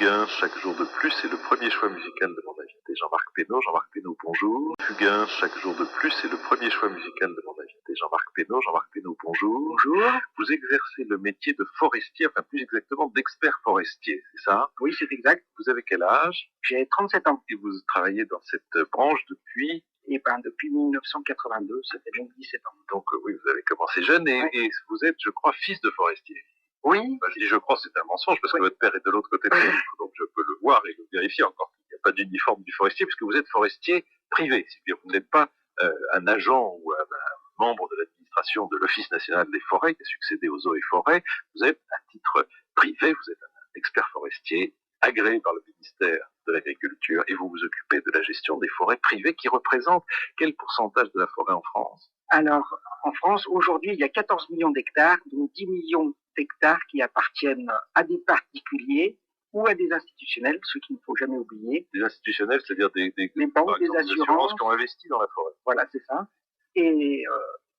Fugain, chaque jour de plus, est le premier choix musical de mon invité Jean-Marc Pénaud. Jean-Marc Pénaud, bonjour. Fugain, chaque jour de plus, est le premier choix musical de mon invité Jean-Marc Pénaud. Jean-Marc Pénaud, bonjour. Bonjour. Vous exercez le métier de forestier, enfin plus exactement d'expert forestier, c'est ça? Oui, c'est exact. Vous avez quel âge? J'ai 37 ans. Et vous travaillez dans cette branche depuis? Et depuis 1982, ça fait donc 17 ans. Donc oui, vous avez commencé jeune et vous êtes, je crois, fils de forestier. Oui. Enfin, je dis je crois, c'est un mensonge parce que votre père est de l'autre côté de la vitre, donc je peux le voir et le vérifier encore. Il n'y a pas d'uniforme du forestier puisque vous êtes forestier privé. C'est-à-dire vous n'êtes pas un agent ou un membre de l'administration de l'Office national des forêts qui a succédé aux eaux et forêts. Vous êtes à titre privé, vous êtes un expert forestier agréé par le ministère de l'Agriculture et vous vous occupez de la gestion des forêts privées qui représentent quel pourcentage de la forêt en France? Alors, en France, aujourd'hui, il y a 14 millions d'hectares, dont 10 millions d'hectares qui appartiennent à des particuliers ou à des institutionnels, ce qu'il ne faut jamais oublier. Des institutionnels, c'est-à-dire des banques, des assurances qui ont investi dans la forêt. Voilà, c'est ça. Et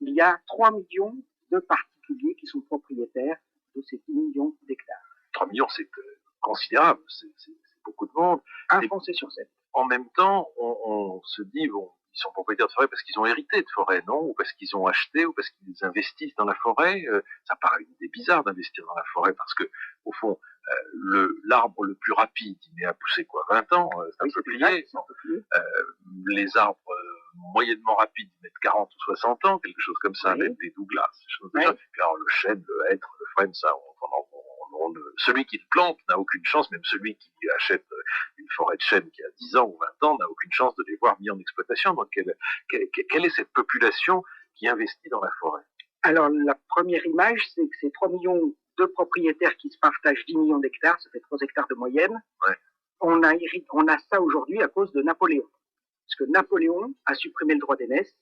il y a 3 millions de particuliers qui sont propriétaires de ces 10 millions d'hectares. 3 millions, c'est considérable, c'est beaucoup de monde. Un Français sur 7. En même temps, on se dit, bon, ils sont propriétaires de forêt parce qu'ils ont hérité de forêt, non? Ou parce qu'ils ont acheté, ou parce qu'ils investissent dans la forêt. Ça paraît une idée bizarre d'investir dans la forêt parce que, au fond, l'arbre le plus rapide, il met à pousser quoi, 20 ans, c'est un peu plié. Les arbres moyennement rapides, ils mettent 40 ou 60 ans, quelque chose comme ça, des Douglas, des choses comme ça. Alors le chêne, le hêtre, le frêne, ça, celui qui le plante n'a aucune chance, même celui qui achète une forêt de chêne qui a 10 ans ou 20 ans n'a aucune chance de les voir mis en exploitation. Donc quelle est cette population qui investit dans la forêt? Alors la première image, c'est que ces 3 millions de propriétaires qui se partagent 10 millions d'hectares, ça fait 3 hectares de moyenne. Ouais. On a ça aujourd'hui à cause de Napoléon. Parce que Napoléon a supprimé le droit d'aînesse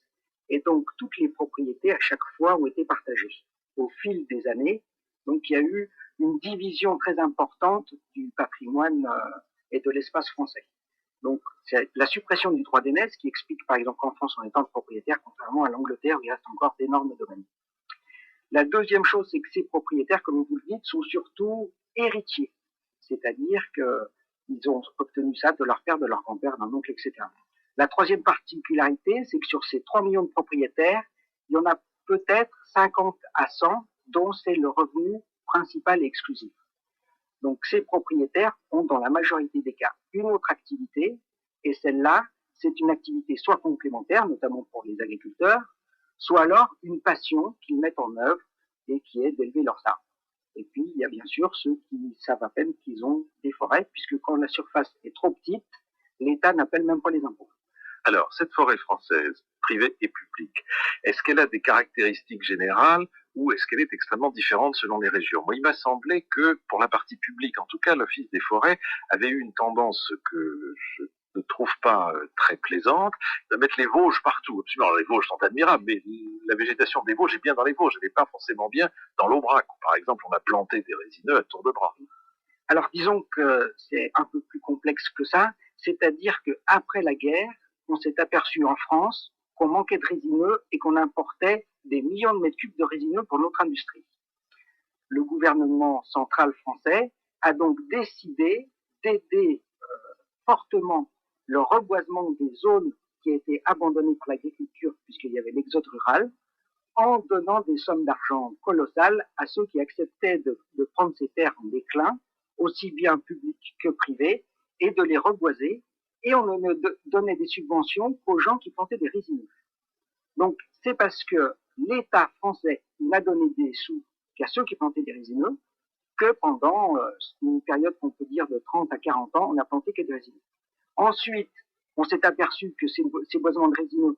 et donc toutes les propriétés à chaque fois ont été partagées. Au fil des années, donc il y a eu une division très importante du patrimoine et de l'espace français. Donc, c'est la suppression du droit d'aînesse qui explique, par exemple, qu'en France, on est tant de propriétaires, contrairement à l'Angleterre, où il reste encore d'énormes domaines. La deuxième chose, c'est que ces propriétaires, comme vous le dites, sont surtout héritiers. C'est-à-dire qu'ils ont obtenu ça de leur père, de leur grand-père, d'un oncle, etc. La troisième particularité, c'est que sur ces 3 millions de propriétaires, il y en a peut-être 50 à 100 dont c'est le revenu principal et exclusif. Donc ces propriétaires ont dans la majorité des cas une autre activité et celle-là, c'est une activité soit complémentaire, notamment pour les agriculteurs, soit alors une passion qu'ils mettent en œuvre et qui est d'élever leurs arbres. Et puis il y a bien sûr ceux qui savent à peine qu'ils ont des forêts, puisque quand la surface est trop petite, l'État n'appelle même pas les impôts. Alors, cette forêt française, privée et publique, est-ce qu'elle a des caractéristiques générales ou est-ce qu'elle est extrêmement différente selon les régions? Moi, il m'a semblé que, pour la partie publique, en tout cas, l'Office des forêts avait eu une tendance que je ne trouve pas très plaisante, de mettre les Vosges partout. Absolument, alors, les Vosges sont admirables, mais la végétation des Vosges est bien dans les Vosges, elle n'est pas forcément bien dans l'Aubrac. Par exemple, on a planté des résineux à tour de bras. Alors, disons que c'est un peu plus complexe que ça, c'est-à-dire qu'après la guerre, on s'est aperçu en France qu'on manquait de résineux et qu'on importait des millions de mètres cubes de résineux pour notre industrie. Le gouvernement central français a donc décidé d'aider fortement le reboisement des zones qui étaient abandonnées par l'agriculture puisqu'il y avait l'exode rural, en donnant des sommes d'argent colossales à ceux qui acceptaient de prendre ces terres en déclin, aussi bien publiques que privées, et de les reboiser. Et on donnait des subventions aux gens qui plantaient des résineux. Donc, c'est parce que l'État français n'a donné des sous qu'à ceux qui plantaient des résineux que pendant une période qu'on peut dire de 30 à 40 ans, on n'a planté que des résineux. Ensuite, on s'est aperçu que ces boisements de résineux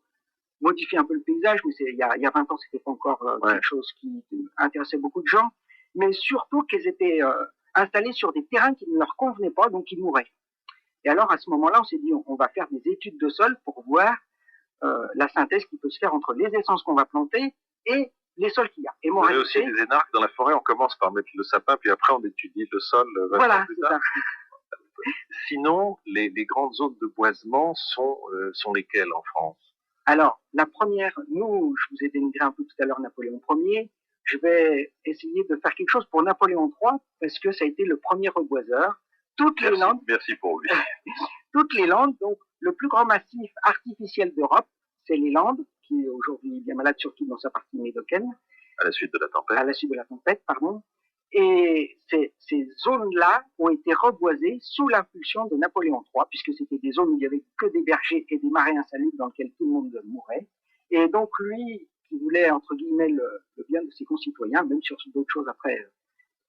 modifiaient un peu le paysage, mais il y a 20 ans, c'était pas encore quelque chose qui intéressait beaucoup de gens, mais surtout qu'ils étaient installés sur des terrains qui ne leur convenaient pas, donc ils mouraient. Et alors, à ce moment-là, on s'est dit, on va faire des études de sol pour voir la synthèse qui peut se faire entre les essences qu'on va planter et les sols qu'il y a. Et vous avez aussi des énarques dans la forêt, on commence par mettre le sapin, puis après on étudie le sol. Voilà, c'est ça. Sinon, les grandes zones de boisement sont lesquelles en France? Alors, la première, nous, je vous ai dénigré un peu tout à l'heure Napoléon Ier, je vais essayer de faire quelque chose pour Napoléon III, parce que ça a été le premier reboiseur. toutes les landes. Merci pour lui. Toutes les Landes, donc le plus grand massif artificiel d'Europe, c'est les Landes, qui est aujourd'hui bien malade, surtout dans sa partie médocaine. À la suite de la tempête. À la suite de la tempête, pardon. Et ces zones-là ont été reboisées sous l'impulsion de Napoléon III, puisque c'était des zones où il n'y avait que des bergers et des marais insalubres dans lesquels tout le monde mourait. Et donc lui, qui voulait, entre guillemets, le bien de ses concitoyens, même sur d'autres choses après,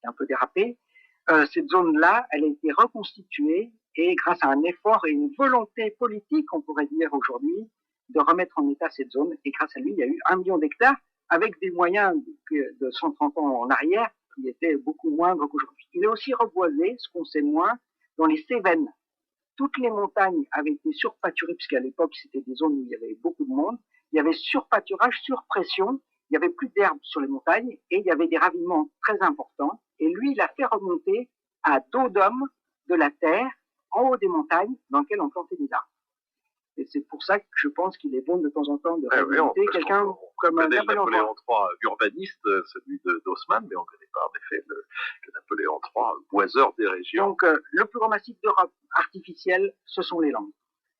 un peu dérapé, cette zone-là, elle a été reconstituée et grâce à un effort et une volonté politique, on pourrait dire aujourd'hui, de remettre en état cette zone. Et grâce à lui, il y a eu 1 million d'hectares avec des moyens de 130 ans en arrière qui étaient beaucoup moindres qu'aujourd'hui. Il est aussi reboisé, ce qu'on sait moins, dans les Cévennes. Toutes les montagnes avaient été surpâturées, puisqu'à l'époque, c'était des zones où il y avait beaucoup de monde. Il y avait surpâturage, surpression. Il n'y avait plus d'herbe sur les montagnes et il y avait des ravinements très importants. Et lui, il a fait remonter à dos d'homme de la terre, en haut des montagnes, dans lesquelles on plantait des arbres. Et c'est pour ça que je pense qu'il est bon de temps en temps de réhabiliter quelqu'un comme Napoléon III urbaniste, celui d'Haussmann, mais on ne connaît pas en effet le Napoléon III boiseur des régions. Donc le plus grand massif d'Europe artificiel, ce sont les Landes.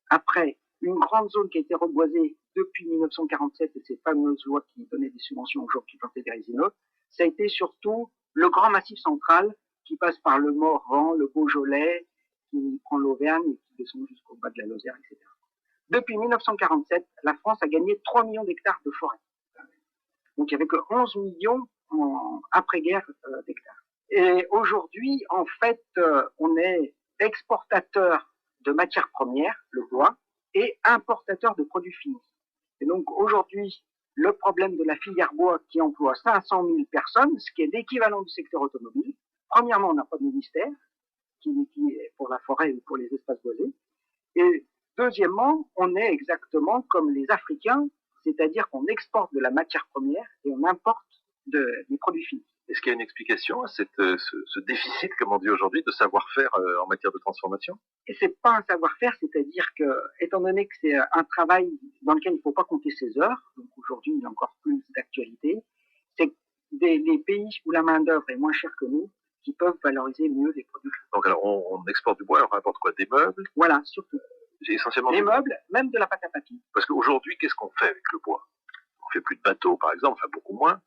Après, une grande zone qui a été reboisée depuis 1947 et ces fameuses lois qui donnaient des subventions aux gens qui plantaient des résineux, ça a été surtout le grand massif central qui passe par le Morvan, le Beaujolais, qui prend l'Auvergne et qui descend jusqu'au bas de la Lozère, etc. Depuis 1947, la France a gagné 3 millions d'hectares de forêt. Donc il n'y avait que 11 millions après-guerre d'hectares. Et aujourd'hui, en fait, on est exportateur de matières premières, le bois, et importateur de produits finis. Et donc aujourd'hui, le problème de la filière bois qui emploie 500 000 personnes, ce qui est l'équivalent du secteur automobile. Premièrement, on n'a pas de ministère qui est pour la forêt ou pour les espaces boisés. Et deuxièmement, on est exactement comme les Africains, c'est-à-dire qu'on exporte de la matière première et on importe des produits finis. Est-ce qu'il y a une explication à ce déficit, comme on dit aujourd'hui, de savoir-faire en matière de transformation? Et c'est pas un savoir-faire, c'est-à-dire que, étant donné que c'est un travail dans lequel il ne faut pas compter ses heures, donc aujourd'hui il y a encore plus d'actualité, c'est les pays où la main-d'œuvre est moins chère que nous qui peuvent valoriser mieux les produits. Donc alors on exporte du bois, on rapporte quoi? Des meubles? Voilà, surtout. Essentiellement les meubles, même de la pâte à papier. Parce qu'aujourd'hui, qu'est-ce qu'on fait avec le bois? On fait plus de bateaux, par exemple, enfin beaucoup moins.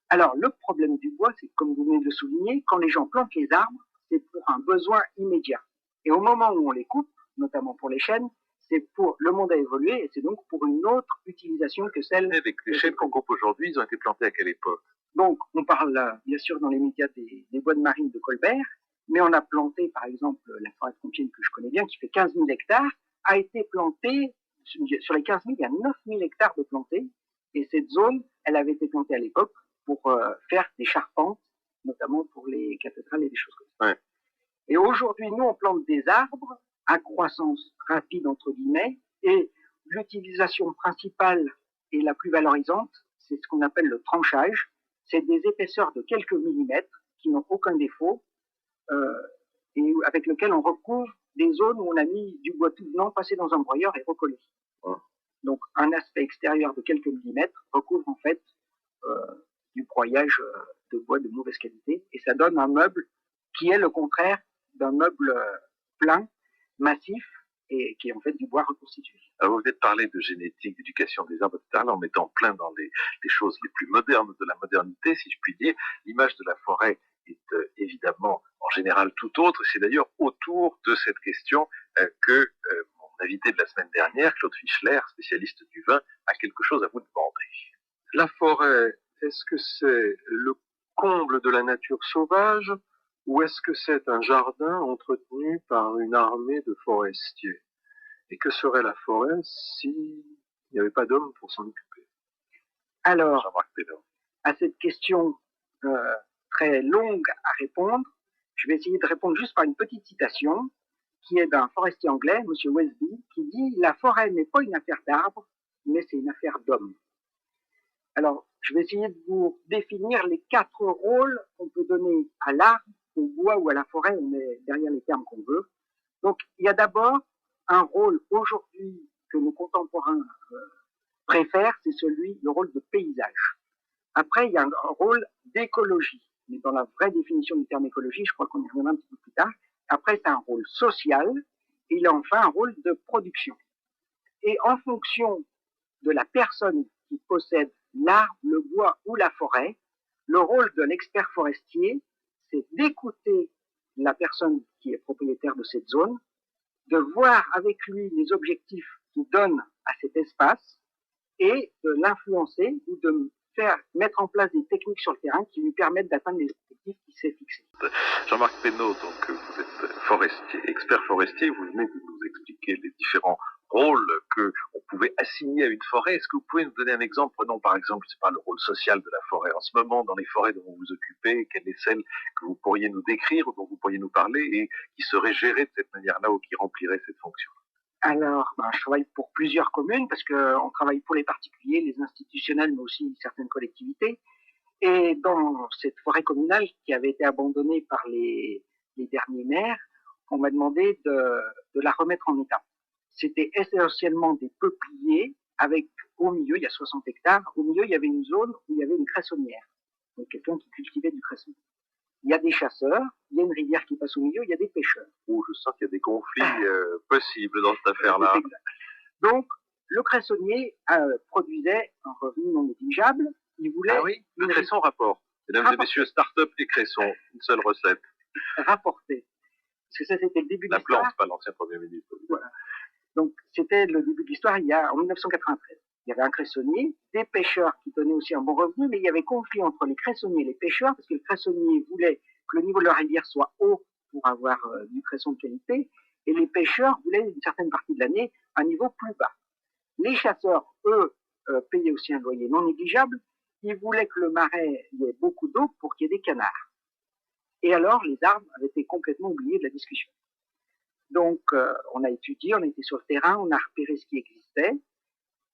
Alors, le problème du bois, c'est comme vous venez de le souligner, quand les gens plantent les arbres, c'est pour un besoin immédiat. Et au moment où on les coupe, notamment pour les chênes, c'est pour le monde a évolué et c'est donc pour une autre utilisation que celle. Et avec les chênes qu'on coupe aujourd'hui, ils ont été plantés à quelle époque? Donc, on parle bien sûr dans les médias des bois de marine de Colbert, mais on a planté, par exemple, la forêt de Compiègne que je connais bien, qui fait 15 000 hectares, a été plantée, sur les 15 000, il y a 9 000 hectares de plantés, et cette zone, elle avait été plantée à l'époque pour faire des charpentes, notamment pour les cathédrales et des choses comme ça. Ouais. Et aujourd'hui, nous, on plante des arbres à croissance rapide, entre guillemets, et l'utilisation principale et la plus valorisante, c'est ce qu'on appelle le tranchage. C'est des épaisseurs de quelques millimètres qui n'ont aucun défaut et avec lesquels on recouvre des zones où on a mis du bois tout venant passé dans un broyeur et recollé. Ouais. Donc, un aspect extérieur de quelques millimètres recouvre en fait du broyage de bois de mauvaise qualité et ça donne un meuble qui est le contraire d'un meuble plein, massif et qui est en fait du bois reconstitué. Alors vous venez de parler de génétique, d'éducation des arbres, etc. Là, on est en plein dans les choses les plus modernes de la modernité, si je puis dire. L'image de la forêt est évidemment en général tout autre. C'est d'ailleurs autour de cette question que mon invité de la semaine dernière, Claude Fischler, spécialiste du vin, a quelque chose à vous demander. La forêt, est-ce que c'est le comble de la nature sauvage ou est-ce que c'est un jardin entretenu par une armée de forestiers? Et que serait la forêt s'il n'y avait pas d'hommes pour s'en occuper? Alors, à cette question très longue à répondre, je vais essayer de répondre juste par une petite citation qui est d'un forestier anglais, M. Westby, qui dit « La forêt n'est pas une affaire d'arbres, mais c'est une affaire d'hommes ». Alors, je vais essayer de vous définir les 4 rôles qu'on peut donner à l'arbre, au bois ou à la forêt, on est derrière les termes qu'on veut. Donc, il y a d'abord un rôle aujourd'hui que nos contemporains préfèrent, c'est le rôle de paysage. Après, il y a un rôle d'écologie. Mais dans la vraie définition du terme écologie, je crois qu'on y reviendra un petit peu plus tard, Après, c'est un rôle social. Et il a enfin un rôle de production. Et en fonction de la personne qui possède l'arbre, le bois ou la forêt, le rôle de l'expert forestier, c'est d'écouter la personne qui est propriétaire de cette zone, de voir avec lui les objectifs qu'il donne à cet espace et de l'influencer ou de mettre en place des techniques sur le terrain qui lui permettent d'atteindre les objectifs qu'il s'est fixés. Jean-Marc Pénaud, donc vous êtes forestier, expert forestier, vous venez de nous expliquer les différents rôles qu'on pouvait assigner à une forêt. Est-ce que vous pouvez nous donner un exemple? Prenons par exemple, c'est pas le rôle social de la forêt en ce moment, dans les forêts dont vous vous occupez, quelle est celle que vous pourriez nous décrire, dont vous pourriez nous parler et qui serait gérée de cette manière-là ou qui remplirait cette fonction? Alors, je travaille pour plusieurs communes parce qu'on travaille pour les particuliers, les institutionnels, mais aussi certaines collectivités. Et dans cette forêt communale qui avait été abandonnée par les derniers maires, on m'a demandé de la remettre en état. C'était essentiellement des peupliers avec au milieu, il y a 60 hectares, au milieu il y avait une zone où il y avait une cressonnière. Donc quelqu'un qui cultivait du cresson. Il y a des chasseurs, il y a une rivière qui passe au milieu, il y a des pêcheurs. Oh, je sens qu'il y a des conflits possibles dans cette affaire-là. Donc, le cressonnier produisait un revenu non négligeable. Il voulait... Ah oui, le cresson rapport. Mesdames et messieurs, start-up et cresson, une seule recette. Rapporter. Parce que ça, c'était le début de l'histoire. La plante, pas l'ancien Premier ministre. Voilà. Donc, c'était le début de l'histoire en 1993. Il y avait un cressonnier, des pêcheurs qui donnaient aussi un bon revenu, mais il y avait conflit entre les cressonniers et les pêcheurs, parce que le cressonnier voulait que le niveau de la rivière soit haut pour avoir du cresson de qualité, et les pêcheurs voulaient, une certaine partie de l'année, un niveau plus bas. Les chasseurs, eux, payaient aussi un loyer non négligeable. Ils voulaient que le marais y ait beaucoup d'eau pour qu'il y ait des canards. Et alors, les arbres avaient été complètement oubliés de la discussion. Donc, on a étudié, on a été sur le terrain, on a repéré ce qui existait,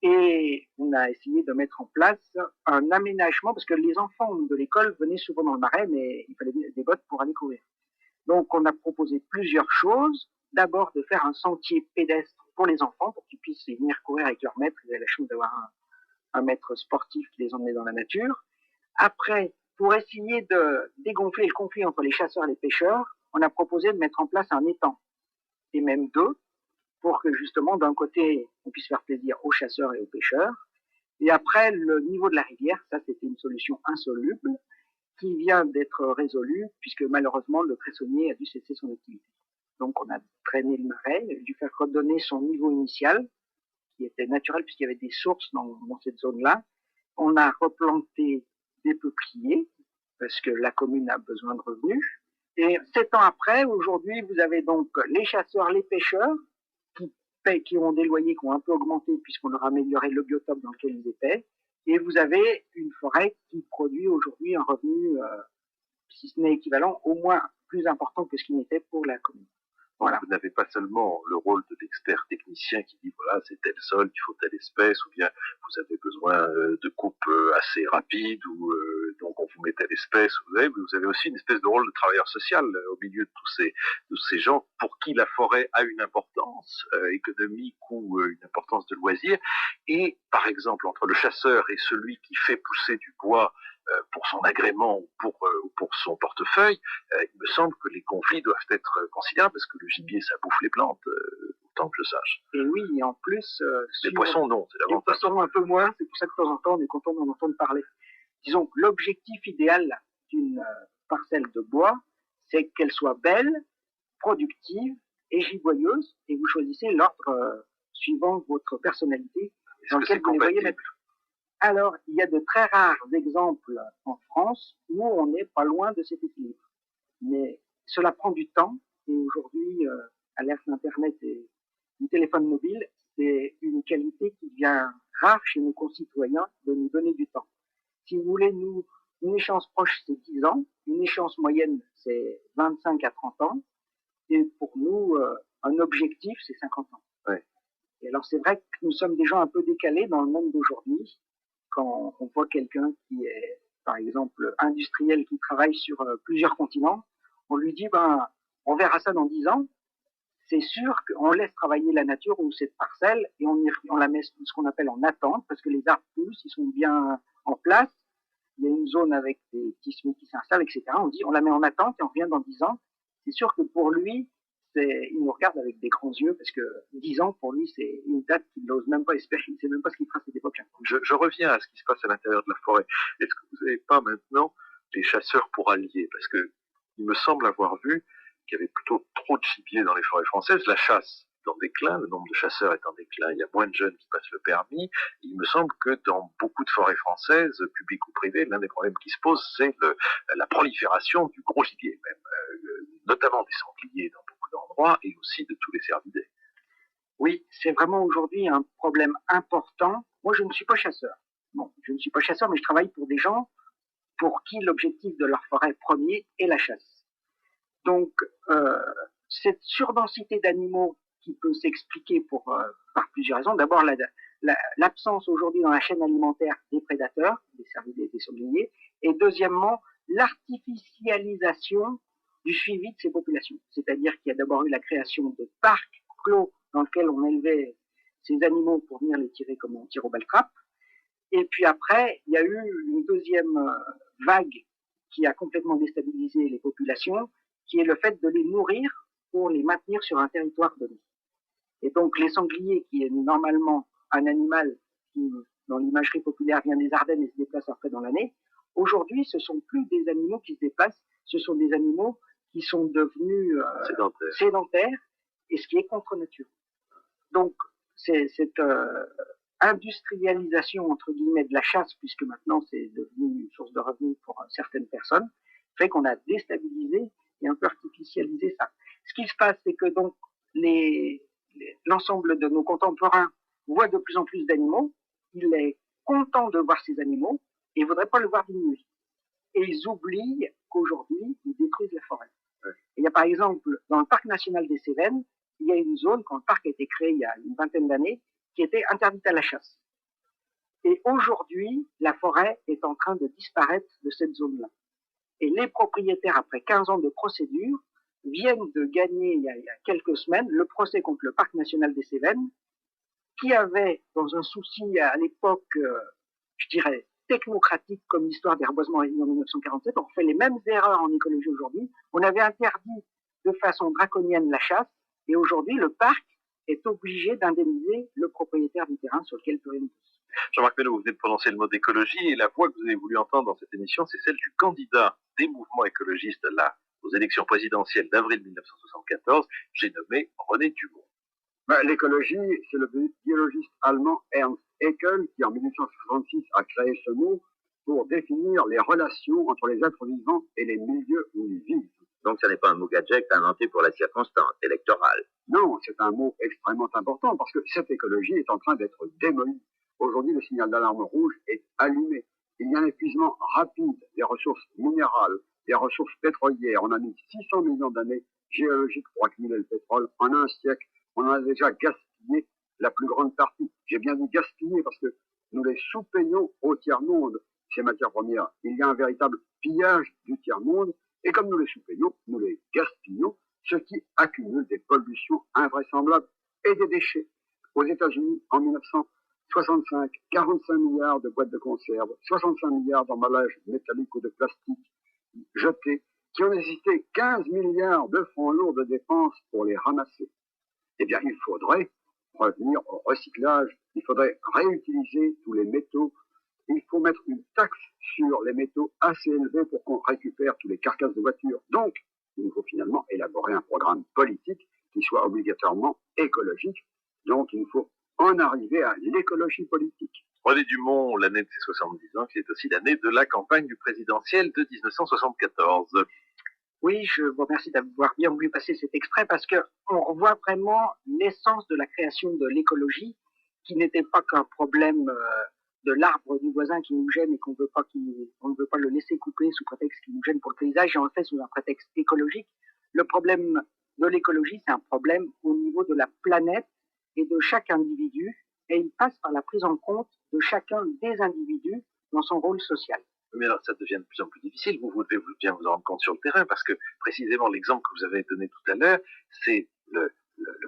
et on a essayé de mettre en place un aménagement, parce que les enfants de l'école venaient souvent dans le marais, mais il fallait des bottes pour aller courir. Donc, on a proposé plusieurs choses. D'abord, de faire un sentier pédestre pour les enfants, pour qu'ils puissent venir courir avec leur maître. Ils avaient la chance d'avoir un maître sportif qui les emmenait dans la nature. Après, pour essayer de dégonfler le conflit entre les chasseurs et les pêcheurs, on a proposé de mettre en place un étang, et même deux, pour que justement, d'un côté, on puisse faire plaisir aux chasseurs et aux pêcheurs. Et après, le niveau de la rivière, ça, c'était une solution insoluble qui vient d'être résolue, puisque malheureusement, le cressonnier a dû cesser son activité. Donc, on a drainé le marais, il a dû faire redonner son niveau initial, qui était naturel, puisqu'il y avait des sources dans cette zone-là. On a replanté des peupliers, parce que la commune a besoin de revenus. Et 7 ans après, aujourd'hui, vous avez donc les chasseurs, les pêcheurs, qui ont des loyers qui ont un peu augmenté puisqu'on leur a amélioré le biotope dans lequel ils étaient. Et vous avez une forêt qui produit aujourd'hui un revenu, si ce n'est équivalent, au moins plus important que ce qui n'était pour la commune. Voilà. Vous n'avez pas seulement le rôle de l'expert technicien qui dit voilà, c'est tel sol, il faut telle espèce, ou bien vous avez besoin de coupes assez rapides, ou donc on vous met telle espèce. Vous avez aussi une espèce de rôle de travailleur social au milieu de tous ces gens pour qui la forêt a une importance économique ou une importance de loisir. Et par exemple, entre le chasseur et celui qui fait pousser du bois pour son agrément ou pour son portefeuille, il me semble que les conflits doivent être considérables parce que le gibier, ça bouffe les plantes, autant que je sache. Et oui, et en plus... les poissons, non, c'est l'avantage. Les poissons, un peu moins, c'est pour ça que de temps en temps, on est content d'en entendre parler. Disons que l'objectif idéal d'une parcelle de bois, c'est qu'elle soit belle, productive et giboyeuse, et vous choisissez l'ordre suivant votre personnalité dans lequel vous les voyez mettre. Alors, il y a de très rares exemples en France où on n'est pas loin de cet équilibre. Mais cela prend du temps, et aujourd'hui, à l'ère d'Internet et du téléphone mobile, c'est une qualité qui devient rare chez nos concitoyens de nous donner du temps. Si vous voulez, une échéance proche, c'est 10 ans, une échéance moyenne, c'est 25 à 30 ans, et pour nous, un objectif, c'est 50 ans. Ouais. Et alors, c'est vrai que nous sommes des gens un peu décalés dans le monde d'aujourd'hui. Quand on voit quelqu'un qui est, par exemple, industriel, qui travaille sur plusieurs continents, on lui dit, on verra ça dans 10 ans. C'est sûr qu'on laisse travailler la nature ou cette parcelle et on la met ce qu'on appelle en attente parce que les arbres poussent, ils sont bien en place. Il y a une zone avec des petits semis qui s'installent, etc. On dit, on la met en attente et on revient dans 10 ans. c'est sûr que pour lui, il nous regarde avec des grands yeux parce que 10 ans, pour lui, c'est une date qu'il n'ose même pas espérer. Il ne sait même pas ce qu'il fera à cette époque-là. Je reviens à ce qui se passe à l'intérieur de la forêt. Est-ce que vous n'avez pas maintenant les chasseurs pour alliés? Parce que il me semble avoir vu qu'il y avait plutôt trop de gibier dans les forêts françaises. La chasse est en déclin, le nombre de chasseurs est en déclin, il y a moins de jeunes qui passent le permis. Il me semble que dans beaucoup de forêts françaises, publiques ou privées, l'un des problèmes qui se posent, c'est la prolifération du gros gibier, même, notamment des sangliers dans beaucoup d'endroits et aussi de tous les cervidés. Oui, c'est vraiment aujourd'hui un problème important. Moi, je ne suis pas chasseur. Bon, je ne suis pas chasseur, mais je travaille pour des gens pour qui l'objectif de leur forêt premier est la chasse. Donc, cette surdensité d'animaux qui peut s'expliquer par plusieurs raisons. D'abord, l'absence aujourd'hui dans la chaîne alimentaire des prédateurs, des cervidés et des sangliers. Et deuxièmement, l'artificialisation du suivi de ces populations. C'est-à-dire qu'il y a d'abord eu la création de parcs clos dans lesquels on élevait ces animaux pour venir les tirer comme on tire au baltrap. Et puis après, il y a eu une deuxième vague qui a complètement déstabilisé les populations, qui est le fait de les nourrir pour les maintenir sur un territoire donné. Et donc les sangliers, qui est normalement un animal qui, dans l'imagerie populaire, vient des Ardennes et se déplace après dans l'année, aujourd'hui, ce sont plus des animaux qui se déplacent, ce sont des animaux qui sont devenus sédentaires, et ce qui est contre nature. Donc, cette industrialisation, entre guillemets, de la chasse, puisque maintenant c'est devenu une source de revenus pour certaines personnes, fait qu'on a déstabilisé et un peu artificialisé ça. Ce qui se passe, c'est que donc l'ensemble de nos contemporains voient de plus en plus d'animaux, il est content de voir ces animaux et ne voudrait pas le voir diminuer. Et ils oublient qu'aujourd'hui, ils détruisent la forêt. Ouais. Il y a par exemple, dans le parc national des Cévennes, il y a une zone, quand le parc a été créé il y a une vingtaine d'années, qui était interdite à la chasse. Et aujourd'hui, la forêt est en train de disparaître de cette zone-là. Et les propriétaires, après 15 ans de procédure, viennent de gagner il y a quelques semaines le procès contre le parc national des Cévennes, qui avait, dans un souci à l'époque, je dirais, technocratique comme l'histoire des reboisements réunis en 1947, on fait les mêmes erreurs en écologie aujourd'hui. On avait interdit de façon draconienne la chasse, et aujourd'hui, le parc est obligé d'indemniser le propriétaire du terrain sur lequel plus rien ne pousse. Jean-Marc Mello, vous venez de prononcer le mot d'écologie, et la voix que vous avez voulu entendre dans cette émission, c'est celle du candidat des mouvements écologistes là, aux élections présidentielles d'avril 1974, j'ai nommé René Dumont. L'écologie, c'est le biologiste allemand Ernst Haeckel qui, en 1966, a créé ce mot pour définir les relations entre les êtres vivants et les milieux où ils vivent. Donc, ce n'est pas un mot gadget inventé pour la circonstance électorale. Non, c'est un mot extrêmement important parce que cette écologie est en train d'être démolie. Aujourd'hui, le signal d'alarme rouge est allumé. Il y a un épuisement rapide des ressources minérales, des ressources pétrolières. On a mis 600 millions d'années géologiques pour accumuler le pétrole. En un siècle, on en a déjà gaspillé la plus grande partie. J'ai bien dit gaspiller parce que nous les sous-payons au tiers-monde, ces matières premières. Il y a un véritable pillage du tiers-monde. Et comme nous les sous-payons, nous les gaspillons, ce qui accumule des pollutions invraisemblables et des déchets. Aux États-Unis, en 1965, 45 milliards de boîtes de conserve, 65 milliards d'emballages métalliques ou de plastique jetés, qui ont nécessité 15 milliards de francs lourds de dépenses pour les ramasser. Eh bien, il faudrait revenir au recyclage, il faudrait réutiliser tous les métaux. Il faut mettre une taxe sur les métaux assez élevée pour qu'on récupère tous les carcasses de voitures. Donc, il nous faut finalement élaborer un programme politique qui soit obligatoirement écologique. Donc, il nous faut en arriver à l'écologie politique. René Dumont, l'année de ses 70 ans, qui est aussi l'année de la campagne du présidentiel de 1974. Oui, je vous remercie d'avoir bien voulu passer cet extrait parce qu'on revoit vraiment l'essence de la création de l'écologie qui n'était pas qu'un problème de l'arbre du voisin qui nous gêne et qu'on ne veut pas le laisser couper sous prétexte qu'il nous gêne pour le paysage et on le fait sous un prétexte écologique. Le problème de l'écologie, c'est un problème au niveau de la planète et de chaque individu et il passe par la prise en compte de chacun des individus dans son rôle social. Mais alors ça devient de plus en plus difficile, vous devez bien vous en rendre compte sur le terrain, parce que précisément l'exemple que vous avez donné tout à l'heure, c'est le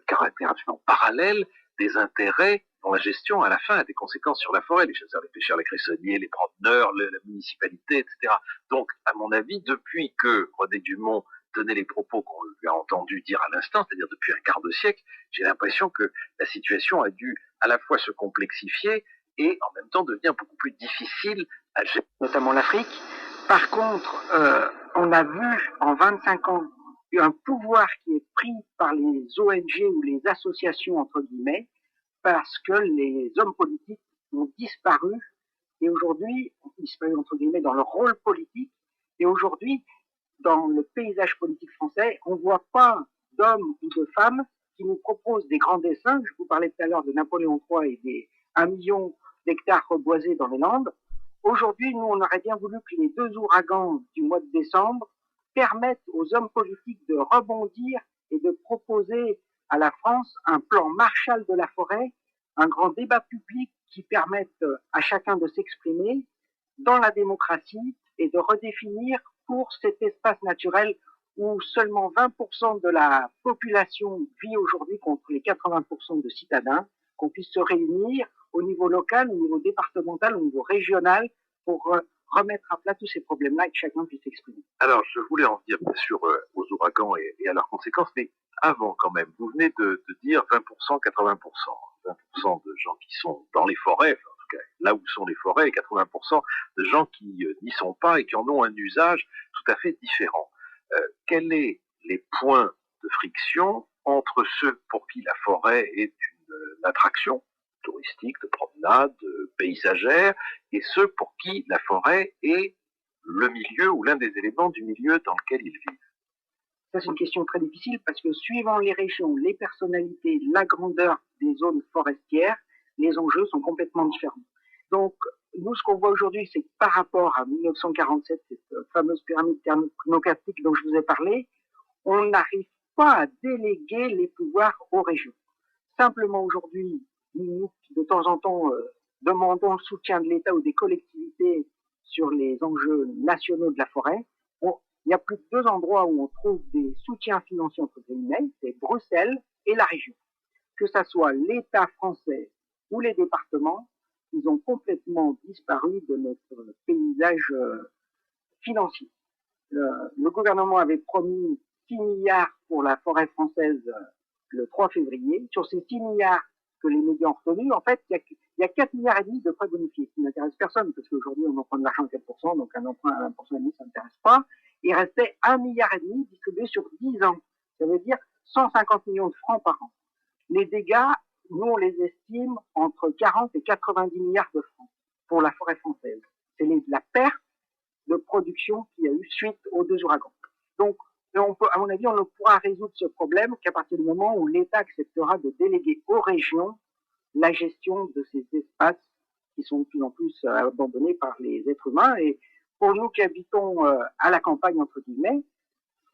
caractère absolument parallèle des intérêts dont la gestion, à la fin, a des conséquences sur la forêt, les chasseurs, les pêcheurs, les cressonniers, les promeneurs, la municipalité, etc. Donc, à mon avis, depuis que René Dumont tenait les propos qu'on lui a entendu dire à l'instant, c'est-à-dire depuis un quart de siècle, j'ai l'impression que la situation a dû à la fois se complexifier et en même temps devenir beaucoup plus difficile à gérer. Notamment l'Afrique. Par contre, on a vu en 25 ans un pouvoir qui est pris par les ONG ou les associations, entre guillemets, parce que les hommes politiques ont disparu et aujourd'hui, ont disparu, entre guillemets, dans leur rôle politique. Et aujourd'hui, dans le paysage politique français, on ne voit pas d'hommes ou de femmes qui nous proposent des grands dessins. Je vous parlais tout à l'heure de Napoléon III et des 1 million d'hectares reboisés dans les Landes. Aujourd'hui, nous, on aurait bien voulu que les 2 ouragans du mois de décembre permettent aux hommes politiques de rebondir et de proposer à la France un plan Marshall de la forêt, un grand débat public qui permette à chacun de s'exprimer dans la démocratie et de redéfinir pour cet espace naturel où seulement 20% de la population vit aujourd'hui contre les 80% de citadins, qu'on puisse se réunir au niveau local, au niveau départemental, au niveau régional pour remettre à plat tous ces problèmes-là et que chacun puisse s'exprimer. Alors, je voulais en venir bien sûr aux ouragans et à leurs conséquences, mais avant quand même, vous venez de dire 20%, 80%. 20% de gens qui sont dans les forêts, enfin, en tout cas là où sont les forêts, et 80% de gens qui n'y sont pas et qui en ont un usage tout à fait différent. Quels sont les points de friction entre ceux pour qui la forêt est une attraction touristique, de promenade, paysagère, et ceux pour qui la forêt est le milieu ou l'un des éléments du milieu dans lequel ils vivent? Ça, c'est une question très difficile parce que suivant les régions, les personnalités, la grandeur des zones forestières, les enjeux sont complètement différents. Donc, nous, ce qu'on voit aujourd'hui, c'est que par rapport à 1947, cette fameuse pyramide technocratique dont je vous ai parlé, on n'arrive pas à déléguer les pouvoirs aux régions. Simplement aujourd'hui, nous, de temps en temps, demandons le soutien de l'État ou des collectivités sur les enjeux nationaux de la forêt. Il y a plus de 2 endroits où on trouve des soutiens financiers entre guillemets, c'est Bruxelles et la région. Que ça soit l'État français ou les départements, ils ont complètement disparu de notre paysage financier. Le gouvernement avait promis 6 milliards pour la forêt française le 3 février. Sur ces 6 milliards que les médias ont retenus, en fait, il y a 4 milliards et demi de prêts bonifiés qui n'intéressent personne, parce qu'aujourd'hui, on emprunte de l'argent à 4%, donc un emprunt à 1% et demi, ça n'intéresse pas. Il restait 1,5 milliard distribué sur 10 ans. Ça veut dire 150 millions de francs par an. Les dégâts, nous, on les estime entre 40 et 90 milliards de francs pour la forêt française. C'est la perte de production qu'il y a eu suite aux 2 ouragans. Donc, on peut, à mon avis, on ne pourra résoudre ce problème qu'à partir du moment où l'État acceptera de déléguer aux régions la gestion de ces espaces qui sont de plus en plus abandonnés par les êtres humains. Et pour nous qui habitons à la campagne, entre guillemets,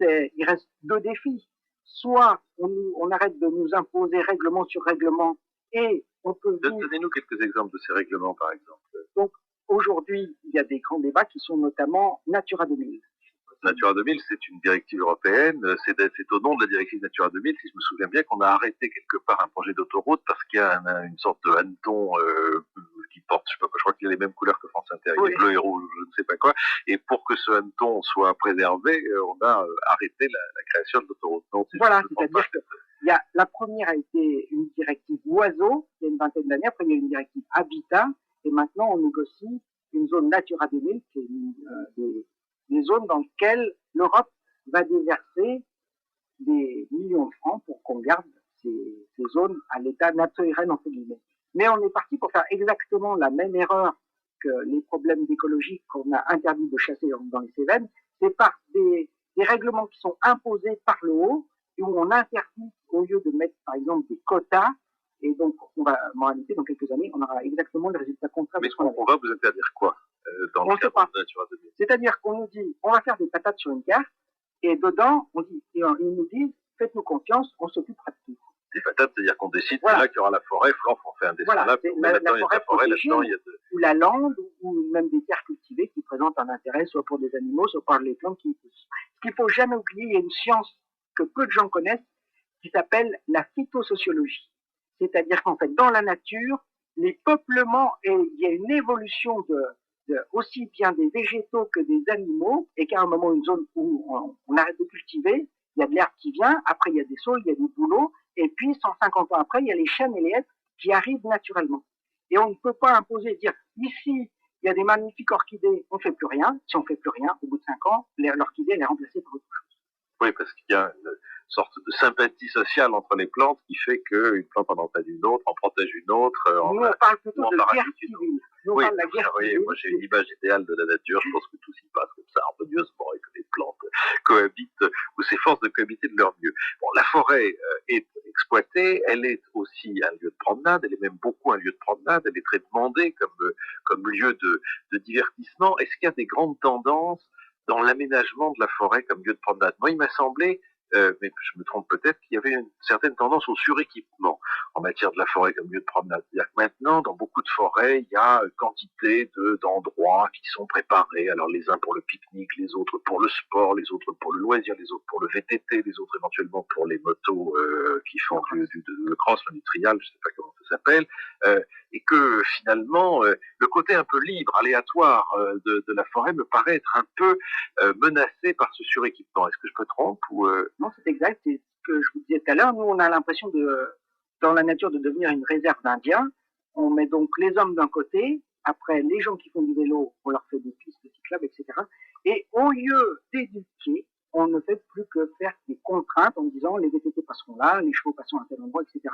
il reste 2 défis. Soit on arrête de nous imposer règlement sur règlement et on peut vivre... Donnez-nous quelques exemples de ces règlements, par exemple. Donc, aujourd'hui, il y a des grands débats qui sont notamment Natura 2000. Natura 2000, c'est une directive européenne. C'est au nom de la directive Natura 2000, si je me souviens bien, qu'on a arrêté quelque part un projet d'autoroute parce qu'il y a une sorte de hanneton qui porte, je sais pas, je crois qu'il a les mêmes couleurs que France Inter, il est bleu et rouge, je ne sais pas quoi. Et pour que ce hanneton soit préservé, on a arrêté la création de l'autoroute. Voilà, c'est-à-dire que la première a été une directive oiseau, il y a une vingtaine d'années. Après, il y a une directive habitat. Et maintenant, on négocie une zone Natura 2000, qui est des zones dans lesquelles l'Europe va déverser des millions de francs pour qu'on garde ces zones à l'état naturel, entre guillemets. Mais on est parti pour faire exactement la même erreur que les problèmes d'écologie qu'on a interdit de chasser dans les Cévennes. C'est par des règlements qui sont imposés par le haut et où on interdit, au lieu de mettre par exemple des quotas, et donc on va, en réalité, dans quelques années, on aura exactement le résultat contraire. Mais on va vous interdire quoi dans le cadre de Natura 2000? C'est-à-dire qu'on nous dit, on va faire des patates sur une carte, et dedans, ils nous disent, faites-nous confiance, on s'occupera de tout. Des patates, c'est-à-dire qu'on décide voilà. Là qu'il y aura la forêt, on fait un dessin là, puis la forêt là-dedans, il y a ou la lande, ou même des terres cultivées qui présentent un intérêt, soit pour des animaux, soit pour les plantes qui poussent. Ce qu'il faut jamais oublier, il y a une science que peu de gens connaissent, qui s'appelle la phytosociologie. C'est-à-dire qu'en fait, dans la nature, les peuplements, et il y a une évolution aussi bien des végétaux que des animaux, et qu'à un moment, une zone où on arrête de cultiver, il y a de l'herbe qui vient, après il y a des saules, il y a des bouleaux, et puis 150 ans après, il y a les chênes et les hêtres qui arrivent naturellement. Et on ne peut pas imposer, dire, ici, il y a des magnifiques orchidées, on ne fait plus rien. Si on ne fait plus rien, au bout de 5 ans, l'orchidée, elle est remplacée par autre chose. Oui, parce qu'il y a une sorte de sympathie sociale entre les plantes qui fait qu'une plante en empêche une autre, en protège une autre. Nous, on parle plutôt de guerre civile. Nous, on oui, parle de la guerre civile. Moi j'ai une image idéale de la nature, je pense que tout s'y passe comme ça, harmonieusement, et que les plantes cohabitent, ou s'efforcent de cohabiter de leur mieux. Bon, la forêt est exploitée, elle est aussi un lieu de promenade, elle est même beaucoup un lieu de promenade, elle est très demandée comme lieu de divertissement. Est-ce qu'il y a des grandes tendances dans l'aménagement de la forêt comme lieu de promenade? Moi, il m'a semblé, mais je me trompe peut-être, qu'il y avait une certaine tendance au suréquipement en matière de la forêt comme lieu de promenade. C'est-à-dire que maintenant, dans beaucoup de forêts, il y a quantité d'endroits qui sont préparés. Alors, les uns pour le pique-nique, les autres pour le sport, les autres pour le loisir, les autres pour le VTT, les autres éventuellement pour les motos qui font le cross, du trial, je ne sais pas comment ça s'appelle. Et que finalement, le côté un peu libre, aléatoire de la forêt me paraît être un peu menacé par ce suréquipement. Est-ce que je me trompe ou Non, c'est exact. C'est ce que je vous disais tout à l'heure. Nous, on a l'impression dans la nature de devenir une réserve d'Indiens. On met donc les hommes d'un côté, après les gens qui font du vélo, on leur fait des pistes cyclables, etc. Et au lieu d'éduquer, on ne fait plus que faire des contraintes en disant les VTT passeront là, les chevaux passeront à tel endroit, etc.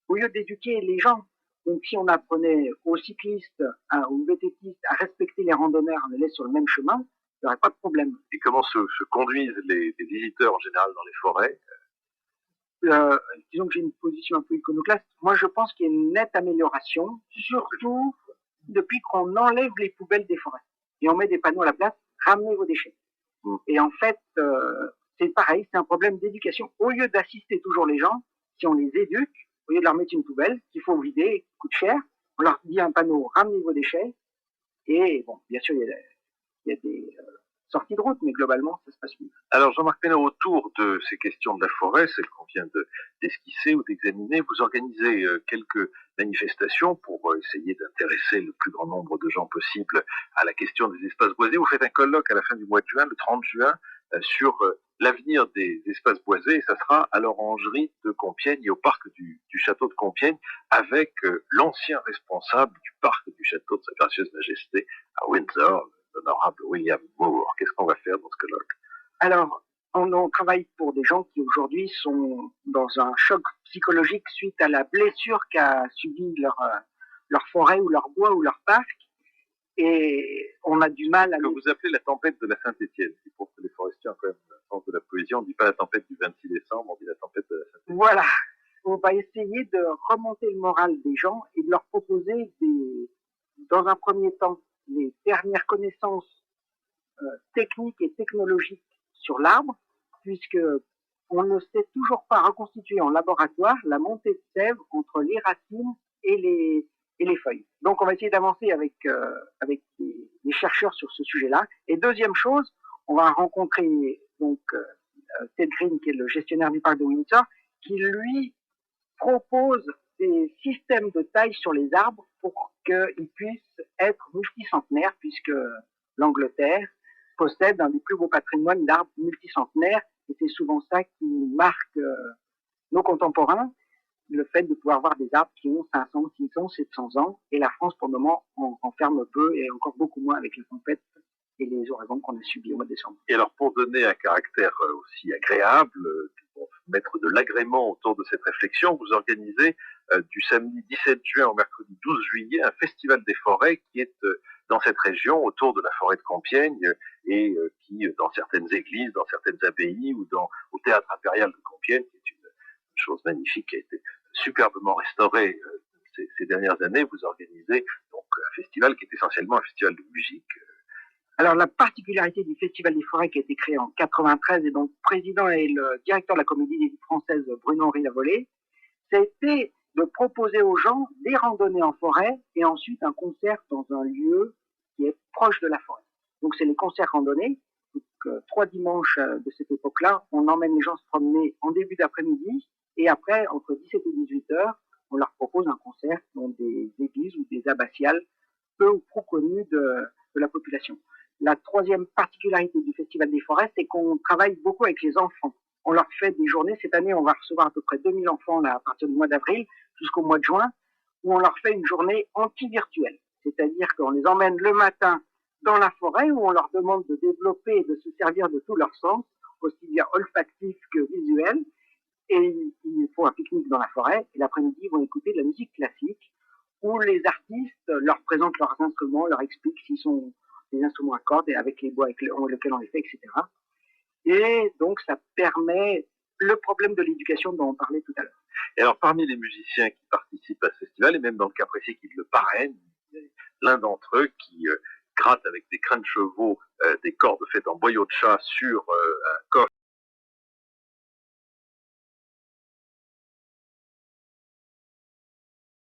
Au lieu d'éduquer les gens. Donc, si on apprenait aux cyclistes, aux VTTistes à respecter les randonneurs, on les laisse sur le même chemin, il n'y aurait pas de problème. Et comment se conduisent les visiteurs en général dans les forêts? Disons que j'ai une position un peu iconoclaste. Moi, je pense qu'il y a une nette amélioration, surtout depuis qu'on enlève les poubelles des forêts. Et on met des panneaux à la place, ramenez vos déchets. Et en fait, c'est pareil, c'est un problème d'éducation. Au lieu d'assister toujours les gens, si on les éduque, au lieu de leur mettre une poubelle qu'il faut vider, qui coûte cher, on leur dit un panneau, ramenez vos déchets. Et bon, bien sûr, il y a des sorties de route, mais globalement, ça se passe mieux. Alors, Jean-Marc Pénaud, autour de ces questions de la forêt, celles qu'on vient d'esquisser ou d'examiner, vous organisez quelques manifestations pour essayer d'intéresser le plus grand nombre de gens possible à la question des espaces boisés. Vous faites un colloque à la fin du mois de juin, le 30 juin, sur l'avenir des espaces boisés, et ça sera à l'orangerie de Compiègne et au parc du château de Compiègne, avec l'ancien responsable du parc du château de Sa Gracieuse Majesté à Windsor, l'honorable William Moore. Qu'est-ce qu'on va faire dans ce colloque? Alors, on travaille pour des gens qui aujourd'hui sont dans un choc psychologique suite à la blessure qu'a subi leur forêt ou leur bois ou leur parc. Et on a du mal à... Ce que vous appelez la tempête de la Saint-Étienne, qui pour que les forestiers ont quand même le sens de la poésie, on ne dit pas la tempête du 26 décembre, on dit la tempête de la Saint-Étienne. Voilà. On va essayer de remonter le moral des gens et de leur proposer dans un premier temps, les dernières connaissances techniques et technologiques sur l'arbre, puisque on ne sait toujours pas reconstituer en laboratoire la montée de sève entre les racines et les feuilles. Donc on va essayer d'avancer avec des chercheurs sur ce sujet-là. Et deuxième chose, on va rencontrer donc Ted Green, qui est le gestionnaire du parc de Windsor, qui lui propose des systèmes de taille sur les arbres pour qu'ils puissent être multicentenaires, puisque l'Angleterre possède un des plus beaux patrimoines d'arbres multicentenaires, et c'est souvent ça qui marque nos contemporains, le fait de pouvoir voir des arbres qui ont 500, 600, 700 ans, et la France, pour le moment, en ferme peu, et encore beaucoup moins avec les tempêtes et les ouragans qu'on a subis au mois de décembre. Et alors, pour donner un caractère aussi agréable, pour mettre de l'agrément autour de cette réflexion, vous organisez du samedi 17 juin au mercredi 12 juillet un festival des forêts qui est dans cette région, autour de la forêt de Compiègne, et qui, dans certaines églises, dans certaines abbayes ou au théâtre impérial de Compiègne, qui est une chose magnifique qui a été superbement restaurée ces dernières années, vous organisez donc un festival qui est essentiellement un festival de musique. Alors, la particularité du Festival des Forêts qui a été créé en 93, et dont le président est le directeur de la Comédie Française, Bruno-Henri Lavolée, c'était de proposer aux gens des randonnées en forêt et ensuite un concert dans un lieu qui est proche de la forêt. Donc, c'est les concerts randonnées. Donc, 3 dimanches de cette époque-là, on emmène les gens se promener en début d'après-midi, et après, entre 17 et 18 heures, on leur propose un concert dans des églises ou des abbatiales peu ou prou connues de la population. La troisième particularité du Festival des forêts, c'est qu'on travaille beaucoup avec les enfants. On leur fait des journées. Cette année, on va recevoir à peu près 2000 enfants là, à partir du mois d'avril jusqu'au mois de juin, où on leur fait une journée anti-virtuelle. C'est-à-dire qu'on les emmène le matin dans la forêt, où on leur demande de développer et de se servir de tous leurs sens, aussi bien olfactifs que visuels. Et ils font un pique-nique dans la forêt. Et l'après-midi, ils vont écouter de la musique classique, où les artistes leur présentent leurs instruments, leur expliquent s'ils sont des instruments à cordes et avec les bois avec lesquels on les fait, etc. Et donc, ça permet le problème de l'éducation dont on parlait tout à l'heure. Et alors, parmi les musiciens qui participent à ce festival, et même dans le cas précis qui le parraine, l'un d'entre eux qui gratte avec des crins de chevaux des cordes faites en boyau de chat sur un coffre